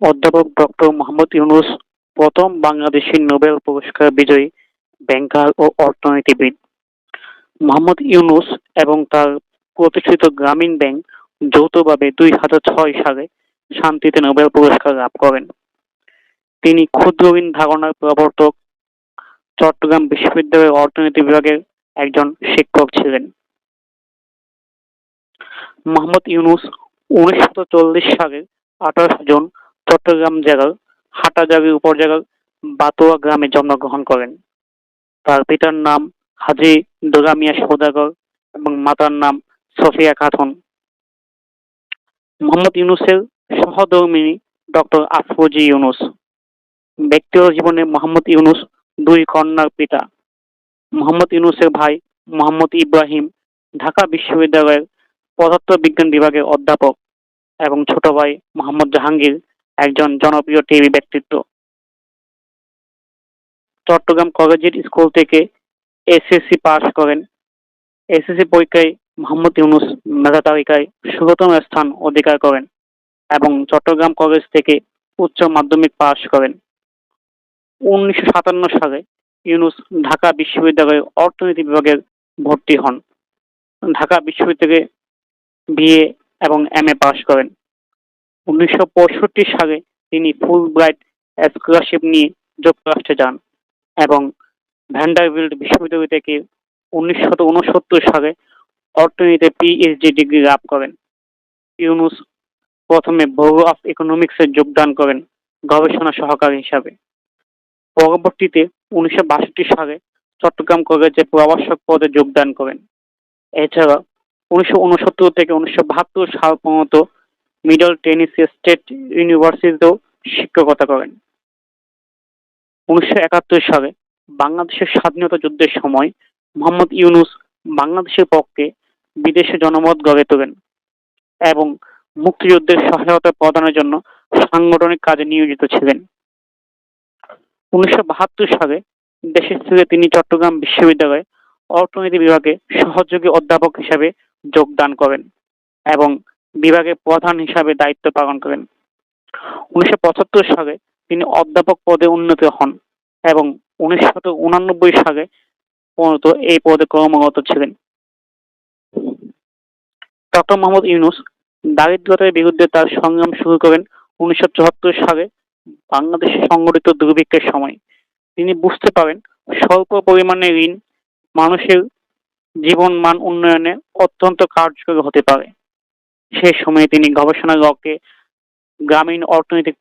অধ্যাপক ডক্টর মোহাম্মদ ইউনূস প্রথম বাংলাদেশি নোবেল পুরস্কার বিজয়ী ব্যাংকার ও অর্থনীতিবিদ। মোহাম্মদ ইউনূস এবং তার প্রতিষ্ঠিত গ্রামীণ ব্যাংক যৌথভাবে 2006 সালে শান্তিতে নোবেল পুরস্কার লাভ করেন। তিনি ক্ষুদ্র ঋণ ধারণার প্রবর্তক, চট্টগ্রাম বিশ্ববিদ্যালয়ের অর্থনীতি বিভাগের একজন শিক্ষক ছিলেন। মোহাম্মদ ইউনূস 1940 সালের 28 জুন চট্টগ্রাম জেলার হাটহাজারী উপজেলার বাতোয়া গ্রামে জন্মগ্রহণ করেন। তার পিতার নাম হাজী দুর্গা মিয়া সওদাগর এবং মাতার নাম সফিয়া খাতুন। মোহাম্মদ ইউনূসের সহধর্মিণী ডক্টর আফরোজা ইউনূস। ব্যক্তিগত জীবনে মোহাম্মদ ইউনূস দুই কন্যার পিতা। মোহাম্মদ ইউনূসের ভাই মোহাম্মদ ইব্রাহিম ঢাকা বিশ্ববিদ্যালয়ের পদার্থবিজ্ঞান বিভাগের অধ্যাপক এবং ছোট ভাই মোহাম্মদ জাহাঙ্গীর একজন জনপ্রিয় টিভি ব্যক্তিত্ব। চট্টগ্রাম কলেজিয়েট স্কুল থেকে এসএসসি পাশ করেন। এসএসসি পরীক্ষায় মোহাম্মদ ইউনূস মেধা তালিকায় 16তম স্থান অধিকার করেন এবং চট্টগ্রাম কলেজ থেকে উচ্চ মাধ্যমিক পাশ করেন। 1957 সালে ইউনূস ঢাকা বিশ্ববিদ্যালয়ের অর্থনীতি বিভাগে ভর্তি হন। ঢাকা বিশ্ববিদ্যালয়ে বিএ এবং এমএ পাশ করেন। 1965 সালে তিনি ফুলব্রাইট স্কলারশিপ নিয়ে যুক্তরাষ্ট্রে যান এবং ভ্যান্ডারবিল্ট বিশ্ববিদ্যালয় থেকে 1969 সালে অর্থনীতিতে পিএইচডি ডিগ্রি লাভ করেন। ইউনূস প্রথমে ব্যুরো অফ ইকোনমিক্সে যোগদান করেন গবেষণা সহকারী হিসাবে। পরবর্তীতে 1962 সালে চট্টগ্রাম কলেজে প্রভাষক পদে যোগদান করেন। এছাড়া 1969 থেকে 1972 সাল পর্যন্ত মিডল টেনেসি স্টেট ইউনিভার্সিটিতেও শিক্ষকতা করেন। 1971 সালে বাংলাদেশের স্বাধীনতা যুদ্ধের সময় মোহাম্মদ ইউনূস বাংলাদেশের পক্ষে বিদেশে জনমত গড়ে তোলেন এবং মুক্তিযুদ্ধের সহায়তা প্রদানের জন্য সাংগঠনিক কাজে নিয়োজিত ছিলেন। 1972 সালে দেশে ফিরে তিনি চট্টগ্রাম বিশ্ববিদ্যালয়ে অর্থনীতি বিভাগে সহযোগী অধ্যাপক হিসাবে যোগদান করেন এবং বিভাগের প্রধান হিসাবে দায়িত্ব পালন করেন। 1975 সালে তিনি অধ্যাপক পদে উন্নীত হন এবং 1989 সালে পর্যন্ত এই পদে কর্মরত ছিলেন। ডক্টর মোহাম্মদ ইউনূস দারিদ্রতার বিরুদ্ধে তার সংগ্রাম শুরু করেন 1974 সালে বাংলাদেশে সংঘটিত দুর্ভিক্ষের সময়। তিনি বুঝতে পারেন স্বল্প পরিমাণে ঋণ মানুষের জীবন মান উন্নয়নে অত্যন্ত কার্যকর হতে পারে। সেই সময়ে তিনি গবেষণা লক্ষ্যে গ্রামীণ অর্থনৈতিক